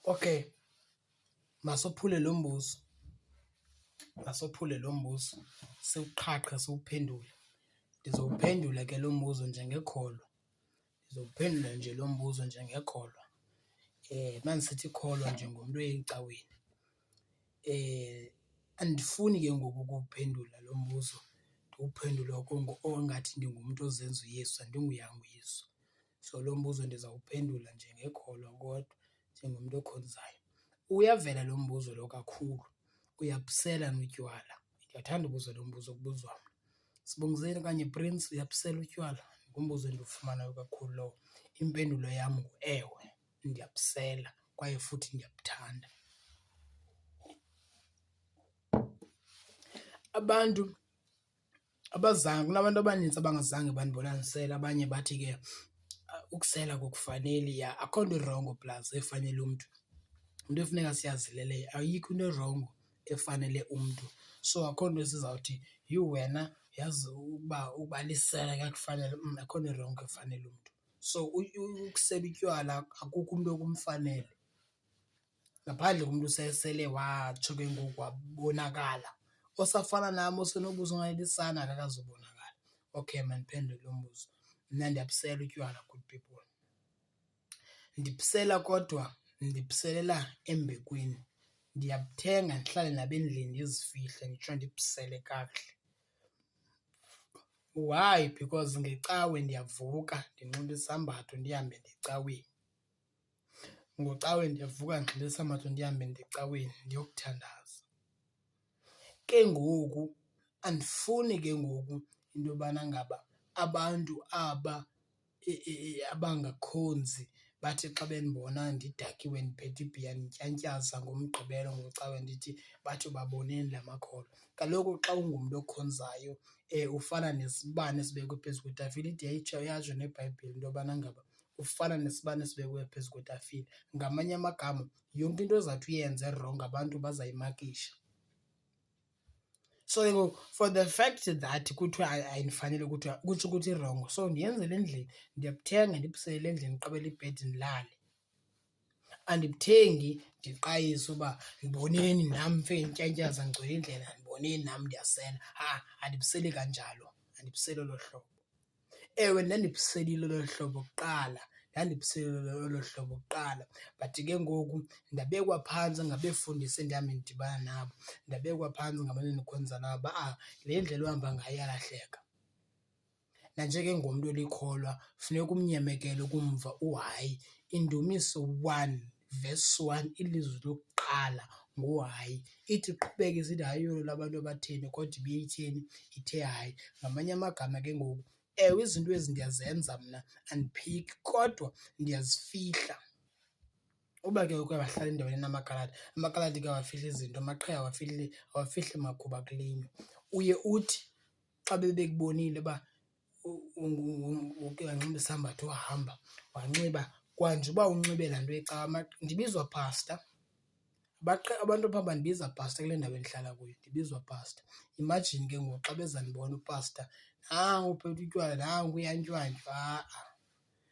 Okay, masophule lo mbuzo. Siwuqhaqhe siwuphendule. Ndizowuphendula ke lo mbuzo njengekholwa. Mandisithi kholwa njengomntu ecaweni. Andifuni ke ngoku ukuwuphendula lo mbuzo ndiwuphendule ongathi ndingumntu ozenza uYesu, andinguyanga uYesu. So lo mbuzo ndizawuphendula njengekholwa kodwa njengomntu okhonzayo. Uyavela lo mbuzo lo kakhulu, uyabusela notywala. Ndiyathanda ubuza lo mbuzo kubuzwa mna. Sibongizeni okanye Prince, uyabusela utywala? Ngumbuzo endiwufumanayo kakhulu lowo. Impendulo yam nguewe, ndiyabusela kwaye futhi ndiyabuthanda. Kunabantu abanintsi abangazange bandibonanisela, abanye bathi ke ukusela akukufaneli. Akho nto irongo plus efanele umntu. Into efuneka siyazile leyo, ayikho into erongo efanele umntu. So akho nto sizawuthi wena yazi ukuba lisela kuyakufanela. Akho nto irongo efanele umntu. So ukusela utywala akukho umntu okumfanele, ngaphandle umntu usesele watsho ke ngoku wabonakala. Osafana nam osenobuza ungayalisana akakazubonakala. Okay, mandiphendule lo mbuzo. Mna ndiyabusela utywala, good people. Ndibusela kodwa ndibuselela embekweni. Ndiyabuthenga ndihlale nabo endlini ndizifihle nditsho ndibusele kakuhle. Why? Because ngecawe ndiyavuka ndinxibe isambatho ndihambe ndiye ecaweni. Ngocawe ndiyavuka ndinxibe isambatho ndihambe ndiye ecaweni ndiyokuthandaza. Ke ngoku andifuni ke ngoku into yobana ngaba abantu aba abangakhonzi bathi xa bendibona ndidakiwe ndiphethe ibhiya ndityantyaza ngoMgqibelo ngocawe ndithi bathi baboneni la makholwa. Kaloku xa ungumntu okhonzayo ufana nesibane esibekwe phezu kwetafile. Ide yatsho neBhayibhile into yobana ngaba ufana nesibane esibekwe phezu kwetafile. Ngamanye amagama yonke into ozawuthi uyenze erongo abantu bazayimakisha. So ke ngoku for the fact that kuthiwa ayindifanele kuthiwa kutsho ukuthi irongo, so ndiyenzele endlini. Ndiyabuthenga ndibusele endlini ndiqabele ibhedi ndilale. Andibuthengi ndiqayise uba ndiboneni nam mfeke ndityantyaza ngigcwele indlela, ndiboneni nam ndiyasela. Andibuseli kanjalo, andibuseli olo hlobo. Ewe ndandibuselile olo hlobo kuqala, but ke ngoku ndabekwa phantsi ngabefundisi endihambe ndidibana nabo. Ndabekwa phantsi ngabantu endikhonza nabo le ndlela uhamba ngayo iyalahleka. Nanje ke ngomntu olikholwa funeka umnyamekele ukumva uhayi. Indumiso 1 verse 1 ilizwi lokuqala nguhayi. Ithi iqhubeke isithi hayi labantu abatheni kodwa ibuye itheni, ithe hayi. Ngamanye amagama ke ngoku ewe izinto ezi ndiyazenza mna, andiphiki kodwa ndiyazifihla. Uba ke uke wahlala endaweni enamakhaladi, amakhaladi ke awafihli izinto, amaqhayiya awafihli makhuba kulinywa. Uye uthi xa bebekubonile uba uke wanxiba isambatho wahamba wanxiba kwanje uba unxibe laa nto yecawa. Ndibizwa pastor, abantu apha bandibiza pastor kule ndawo endihlala kuyo, ndibizwa pastor. Imagine ke ngoku xa bezandibona upastor, nangu uphethe utywala, nangu uyantywantya.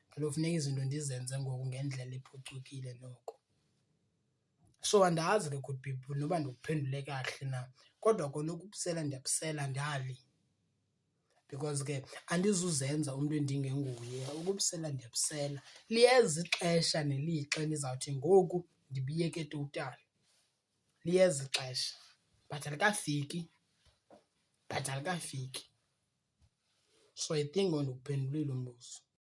Kaloku funeka izinto ndizenze ngoku ngendlela ephucukile noko. So andazi ke good people noba ndikuphendule kakuhle na, kodwa kona ukubusela ndiyabusela andali. Because ke andizuzenza umntu endingenguye, ukubusela ndiyabusela. Liyeza ixesha nelixa endizawuthi ngoku ndibiyeke totally. Liyeza ixesha but alikafiki. So I think ndikuphendulile umbuzo.